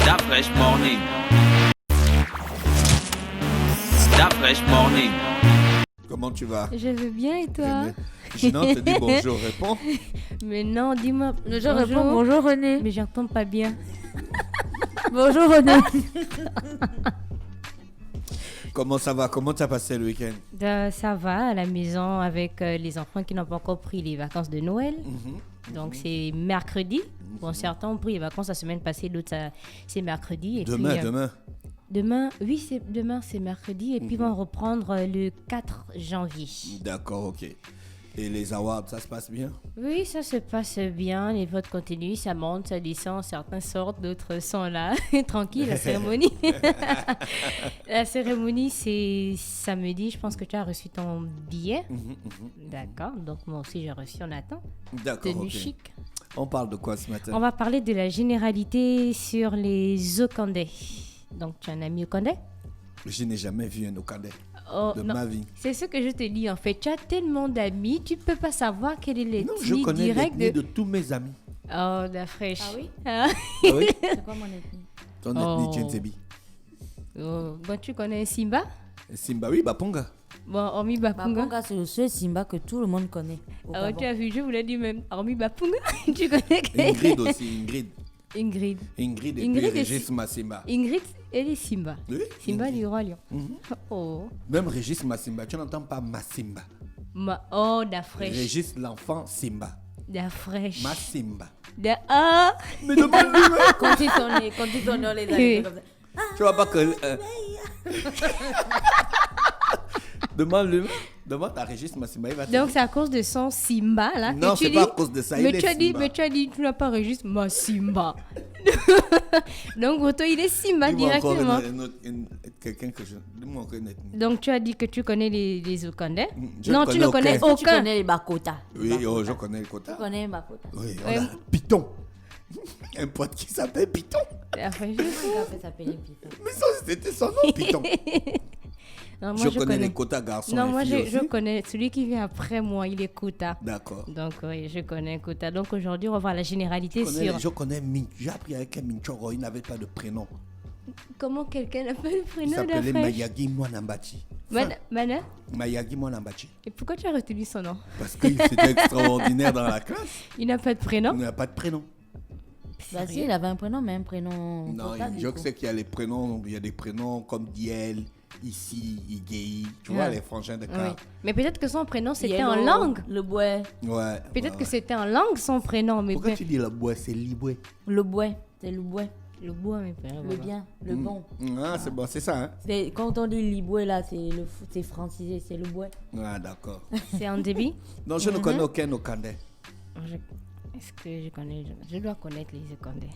That fresh morning. That fresh morning. Comment tu vas? Je vais bien et toi? Sinon, te dis bonjour, réponds. Mais non, dis-moi. Je réponds bonjour René. Mais j'entends pas bien. Bonjour René. Comment ça va? Comment tu as passé le week-end? Ça va à la maison avec les enfants qui n'ont pas encore pris les vacances de Noël. Donc c'est mercredi. Bon, certains ont pris les vacances la semaine passée, d'autres c'est mercredi. Et demain, puis, demain. Demain, oui, demain c'est mercredi et puis ils vont reprendre le 4 janvier. D'accord, ok. Et les awards, ça se passe bien? Oui, ça se passe bien, les votes continuent, ça monte, ça descend, certains sortent, d'autres sont là, tranquille, la cérémonie. La cérémonie, c'est samedi, je pense que tu as reçu ton billet. D'accord, donc moi aussi j'ai reçu, on attend. D'accord, Tenue ok. chic. On parle de quoi ce matin? On va parler de la généralité sur les Okandais. Donc tu as un ami Okandais? Je n'ai jamais vu un Okandais de Non. ma vie. C'est ce que je te dis en fait. Tu as tellement d'amis, tu peux pas savoir quelle est Non, je l'ethnie connais directe l'ethnie de tous mes amis. Oh, la fraîche. Ah oui? Ah. Ah oui? C'est quoi mon ethnie? Ton ethnie, tu es Ntsebi. Oh, bon, tu connais Simba? Simba, oui, Baponga. Bon, hormis Bapunga. Baponga, c'est le seul Simba que tout le monde connaît. Au Ah, Gabon. tu as vu, je voulais dire même. Hormis Bapunga, tu connais Ingrid aussi, Ingrid. Ingrid. Ingrid et Ingrid puis et Régis Massimba. Ingrid, elle est Simba. Oui, Simba Ingrid. du Roi Lion. Oh. Même Régis Massimba, tu n'entends pas Massimba. Oh, la fraîche. Régis l'enfant Simba. La fraîche. Massimba. Ah. Mais demande-lui, Quand ils sont nés, les Oui. années comme ça. tu vois pas que... Demande à Régis Massimba, il va te Donc dire. c'est à cause de son Simba là Non, que tu c'est dis. pas à cause de ça, Mais il tu est as dit, Simba. mais tu as dit, tu n'as pas enregistré ma Simba. Donc Goto, il est Simba Dis-moi encore directement. quelqu'un que je... Dis-moi encore une ethnie. Donc tu as dit que tu connais les Okandais. Je Non, ne tu ne connais connais aucun. Tu aucun. connais les Bakota. Oui, Bakota. oh, je connais le quota. Tu connais les Bakota. Oui, Ouais. on a Python. Un pote qui s'appelle Python. Enfin, Mon gars fait s'appeler Python. Mais ça, c'était son nom, Python. Non, moi, je connais les quotas garçons Non, et moi filles je aussi. connais celui qui vient après moi, il est Kota. D'accord. Donc oui, je connais Kota. Donc aujourd'hui, on va voir la généralité sur Je connais Min. J'ai appris avec un Minchoro, il n'avait pas de prénom. comment quelqu'un appelle le Il prénom s'appelait d'Afrique. Mayagi Mwanambachi. Mana. Mayagi Mwanambachi. Et pourquoi tu as retenu son nom? Parce que c'était extraordinaire dans la classe. Il n'a pas de prénom. Il n'a pas de prénom. Bah si, il avait un prénom, mais un prénom. Non, Kota, du je coup. sais qu'il y a les prénoms. Il y a des prénoms comme Diel, Ici, Igei. Tu vois, Ah. les frangins de Oui. car. Mais peut-être que son prénom c'était Yellow, en langue. Le bois. Ouais. Peut-être ouais, que ouais. c'était en langue son prénom, mais Pourquoi ben- tu dis le bois? C'est Liboué. Le bois. C'est le bois. le bois, mais ben, Le voilà. bien. Le bon. Ah, c'est bon, c'est ça, hein? Quand on dit liboué là, c'est francisé, c'est le bois. Ah, d'accord. C'est en débit. Non, je ne connais aucun Okandais. Est-ce que je connais? Je dois connaître les Okandais.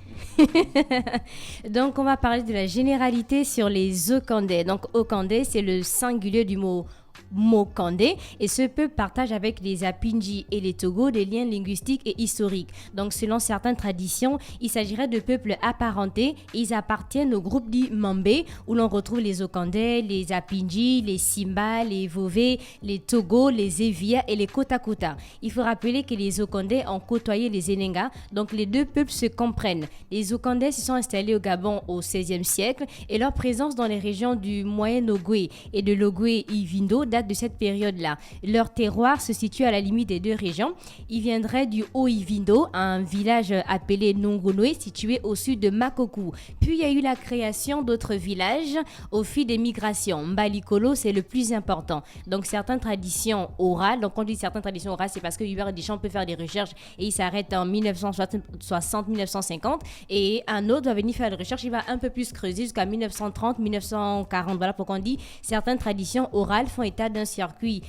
Donc, on va parler de la généralité sur les Okandais. Donc, Okandais, c'est le singulier du mot Mokandé, et ce peuple partage avec les Apinji et les Togo des liens linguistiques et historiques. Donc, selon certaines traditions, il s'agirait de peuples apparentés. Ils appartiennent au groupe dit Mambé, où l'on retrouve les Okandais, les Apinji, les Simba, les Vové, les Togo, les Evia et les Kota-Kota. Il faut rappeler que les Okandais ont côtoyé les Enenga, donc les deux peuples se comprennent. Les Okandais se sont installés au Gabon au XVIe siècle et leur présence dans les régions du Moyen-Ogooué et de l'Ogooué-Ivindo date de cette période-là. Leur terroir se situe à la limite des deux régions. Ils viendraient du Haut-Ivindo, un village appelé Nongonoé situé au sud de Makokou. Puis il y a eu la création d'autres villages au fil des migrations. Mbalikolo, c'est le plus important. Donc certaines traditions orales, donc quand on dit certaines traditions orales, c'est parce que Hubert Deschamps peut faire des recherches et il s'arrête en 1960-1950 et un autre va venir faire des recherches, il va un peu plus creuser jusqu'à 1930-1940. Voilà pourquoi on dit certaines traditions orales font état d'un circuit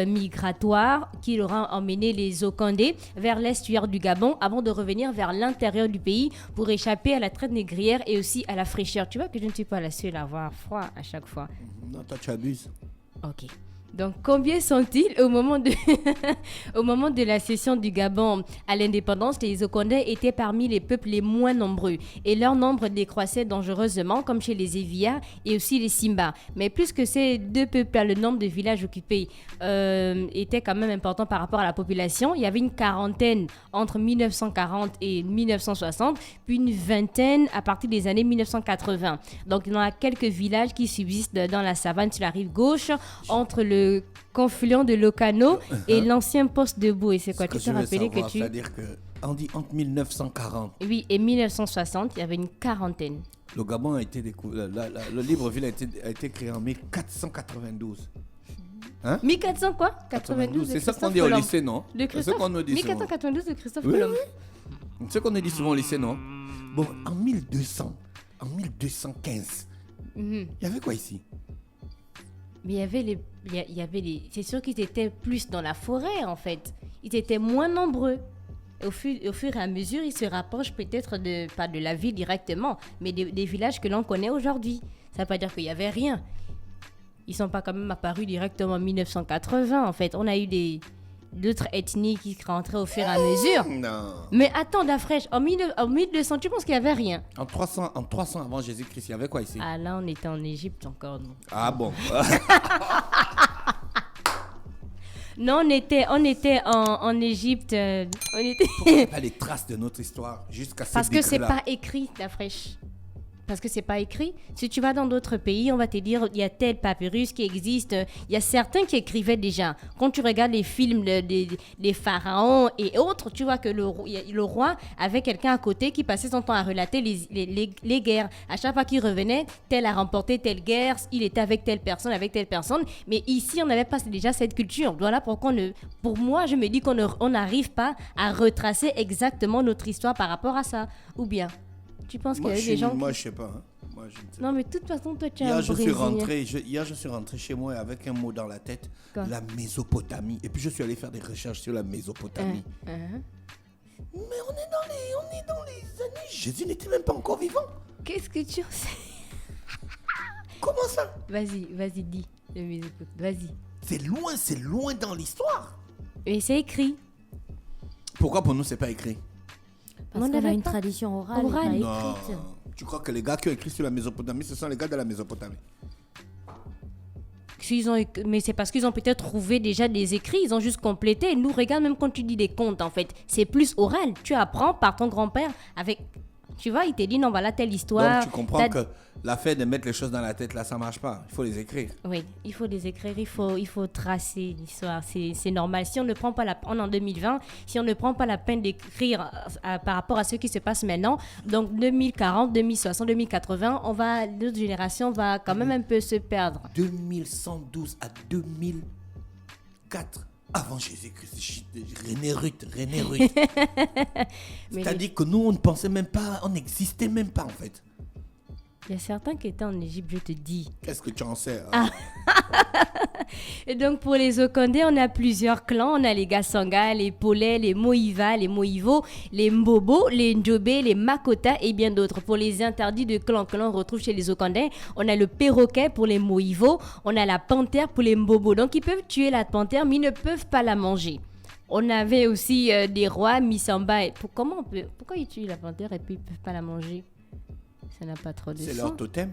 migratoire qui aura emmené les Okandés vers l'estuaire du Gabon avant de revenir vers l'intérieur du pays pour échapper à la traite négrière et aussi à la fraîcheur. Tu vois que je ne suis pas la seule à avoir froid à chaque fois. Non, toi, tu abuses. Ok. Donc, combien sont-ils au moment de, au moment de la cession du Gabon à l'indépendance? Les Okondais étaient parmi les peuples les moins nombreux et leur nombre décroissait dangereusement, comme chez les Évia et aussi les Simba. Mais plus que ces deux peuples, le nombre de villages occupés était quand même important par rapport à la population. Il y avait une quarantaine entre 1940 et 1960, puis une vingtaine à partir des années 1980. Donc, il y en a quelques villages qui subsistent dans la savane sur la rive gauche, entre le confluent de l'Okano et l'ancien poste de Bou. Et c'est quoi? Tu te rappelais que tu... C'est-à-dire qu'on dit entre 1940. Oui, et 1960, il y avait une quarantaine. Le Gabon a été découvert. Le Libreville a été créé en 1492. Hein? 1400 quoi? 92 C'est ça qu'on dit au lycée, non? De C'est ce qu'on nous dit 1492 de Christophe souvent. Colomb. C'est ce qu'on nous dit souvent au lycée, non? Bon, en 1215, il y avait quoi ici? Mais il y avait les... C'est sûr qu'ils étaient plus dans la forêt, en fait. Ils étaient moins nombreux. Au fur et à mesure, ils se rapprochent peut-être pas de la ville directement, mais des villages que l'on connaît aujourd'hui. Ça ne veut pas dire qu'il n'y avait rien. Ils ne sont pas quand même apparus directement en 1980, en fait. On a eu d'autres ethnies qui rentraient au fur et à mesure. Non. Mais attends, la fraîche, en 1200, tu penses qu'il n'y avait rien? En 300 avant Jésus-Christ, il y avait quoi ici? Ah là, on était en Égypte encore, non? Ah bon? Non, on était en Égypte. On était... Pourquoi il n'y a pas les traces de notre histoire jusqu'à ce Parce que c'est décret-là? pas écrit, la fraîche. Parce que c'est pas écrit. Si tu vas dans d'autres pays, on va te dire il y a tel papyrus qui existe. Il y a certains qui écrivaient déjà. Quand tu regardes les films des pharaons et autres, tu vois que le roi avait quelqu'un à côté qui passait son temps à relater les guerres. À chaque fois qu'il revenait, tel a remporté telle guerre, il était avec telle personne. Mais ici, on n'avait pas déjà cette culture. Voilà pourquoi pour moi, je me dis qu'on n'arrive pas à retracer exactement notre histoire par rapport à ça. Ou bien tu penses qu'il y a des gens Moi, je sais pas. Hein. Moi, je ne sais Non, mais de toute façon, toi, tu es hier, un je Brésilien. hier, je suis rentré chez moi avec un mot dans la tête, Quoi? la Mésopotamie. Et puis, je suis allé faire des recherches sur la Mésopotamie. Mais on est dans les années... Jésus n'était même pas encore vivant. Qu'est-ce que tu en sais? Comment ça? Vas-y, dis. Vas-y. C'est loin dans l'histoire. Mais c'est écrit. Pourquoi pour nous, c'est pas écrit? Parce On qu'on a n'avait une pas- tradition orale, Orale. et Non. pas écrite. Tu crois que les gars qui ont écrit sur la Mésopotamie, ce sont les gars de la Mésopotamie? Mais c'est parce qu'ils ont peut-être trouvé déjà des écrits, ils ont juste complété. Nous, regarde, même quand tu dis des contes, en fait, c'est plus oral. Tu apprends par ton grand-père avec... Tu vois, il te dit, non, voilà telle histoire. Donc, tu comprends que l'affaire de mettre les choses dans la tête, là, ça marche pas. Il faut les écrire. Oui, il faut les écrire, il faut tracer l'histoire. C'est normal. Si on ne prend pas on est en 2020, si on ne prend pas la peine d'écrire par rapport à ce qui se passe maintenant, donc 2040, 2060, 2080, notre génération va quand même un peu se perdre. 2112 à 2004 avant Jésus-Christ. René Ruth. C'est-à-dire que nous, on ne pensait même pas, on n'existait même pas en fait. Il y a certains qui étaient en Égypte, je te dis. Qu'est-ce que tu en sais? Hein? Et donc, pour les Okondé, on a plusieurs clans. On a les Gassanga, les Polais, les Moïva, les Moïvo, les Mbobo, les Ndjobé, les Makota et bien d'autres. Pour les interdits de clan que l'on retrouve chez les Okondé, on a le perroquet pour les Moïvo, on a la panthère pour les Mbobo. Donc, ils peuvent tuer la panthère, mais ils ne peuvent pas la manger. On avait aussi des rois, Misamba. Pourquoi ils tuent la panthère et puis ils ne peuvent pas la manger? Ça n'a pas trop de sens. C'est leur totem.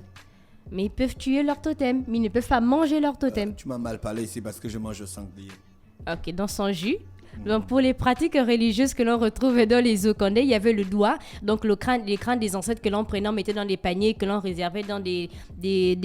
Mais ils peuvent tuer leur totem, mais ils ne peuvent pas manger leur totem. Tu m'as mal parlé ici parce que je mange le sanglier. Ok, dans son jus. Donc, pour les pratiques religieuses que l'on retrouve dans les Okondé, il y avait le doigt, donc les crânes des ancêtres que l'on prenait, on mettait dans des paniers, que l'on réservait dans des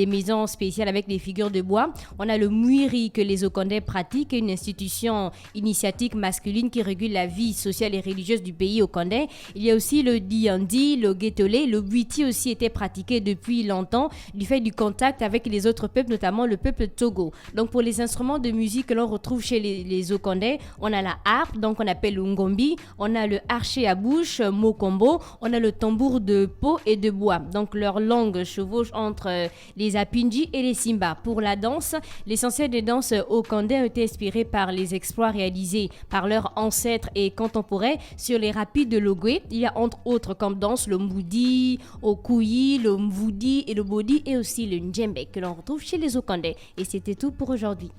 maisons spéciales avec des figures de bois. On a le muiri que les Okondé pratiquent, une institution initiatique masculine qui régule la vie sociale et religieuse du pays Okondé. Il y a aussi le diandi, le guetolé, le buiti aussi était pratiqué depuis longtemps du fait du contact avec les autres peuples, notamment le peuple Togo. Donc, pour les instruments de musique que l'on retrouve chez les Okondé, on a la harpe, donc on appelle le ngombi. On a le archer à bouche, mokombo. On a le tambour de peau et de bois. Donc leur langue chevauche entre les apindji et les simba. Pour la danse, l'essentiel des danses okandais a été inspiré par les exploits réalisés par leurs ancêtres et contemporains sur les rapides de l'Ogwe. Il y a entre autres comme danse le moudi, okuyi, le mvoudi et le bodi et aussi le ndjembe que l'on retrouve chez les okandais. Et c'était tout pour aujourd'hui.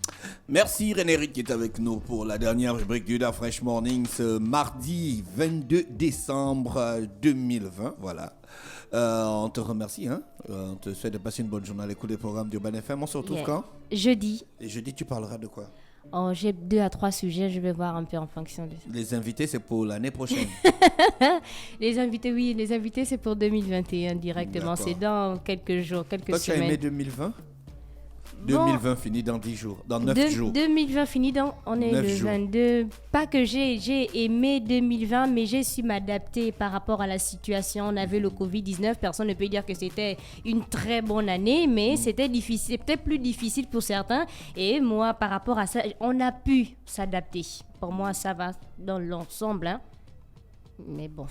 Merci René Rick qui est avec nous pour la dernière rubrique du Da Fresh Morning ce mardi 22 décembre 2020. Voilà. On te remercie. On te souhaite de passer une bonne journée à l'écoute des programmes d'Urban FM. On se retrouve quand? Jeudi. Et jeudi, tu parleras de quoi? J'ai 2 à 3 sujets, je vais voir un peu en fonction de ça. Les invités, c'est pour l'année prochaine. Les invités, c'est pour 2021 directement. D'accord. C'est dans quelques jours, quelques Toi, tu as semaines. aimé 2020? 2020 finit dans 10 jours, dans 9 jours. 2020 finit dans, on est 9 le jours. 22. Pas que j'ai aimé 2020, mais j'ai su m'adapter par rapport à la situation. On avait le Covid-19, personne ne peut dire que c'était une très bonne année, mais c'était difficile, c'était plus difficile pour certains. Et moi, par rapport à ça, on a pu s'adapter. Pour moi, ça va dans l'ensemble. Mais bon,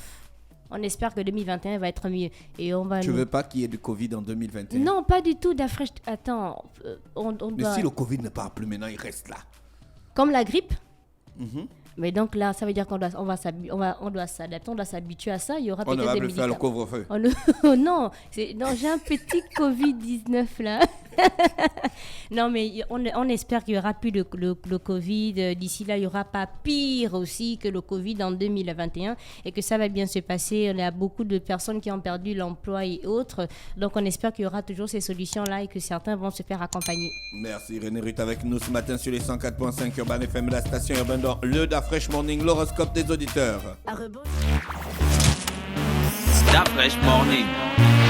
on espère que 2021 va être mieux. Et on va Tu veux pas qu'il y ait de Covid en 2021? Non, pas du tout, Dafresh. Attends, on Mais doit... si le Covid ne part plus maintenant, il reste là. Comme la grippe. Mais donc là, ça veut dire qu'on doit, on doit s'adapter, on doit s'habituer à ça. Il y aura On ne peut-être va des plus faire le médicaments. couvre-feu. Oh non, j'ai un petit Covid-19 là. Non, mais on espère qu'il n'y aura plus le Covid. D'ici là, il n'y aura pas pire aussi que le Covid en 2021 et que ça va bien se passer. Il y a beaucoup de personnes qui ont perdu l'emploi et autres. Donc, on espère qu'il y aura toujours ces solutions-là et que certains vont se faire accompagner. Merci René Ruth avec nous ce matin sur les 104.5 Urban FM, la station Urban dans le Da Fresh Morning, l'horoscope des auditeurs. Da Fresh Morning.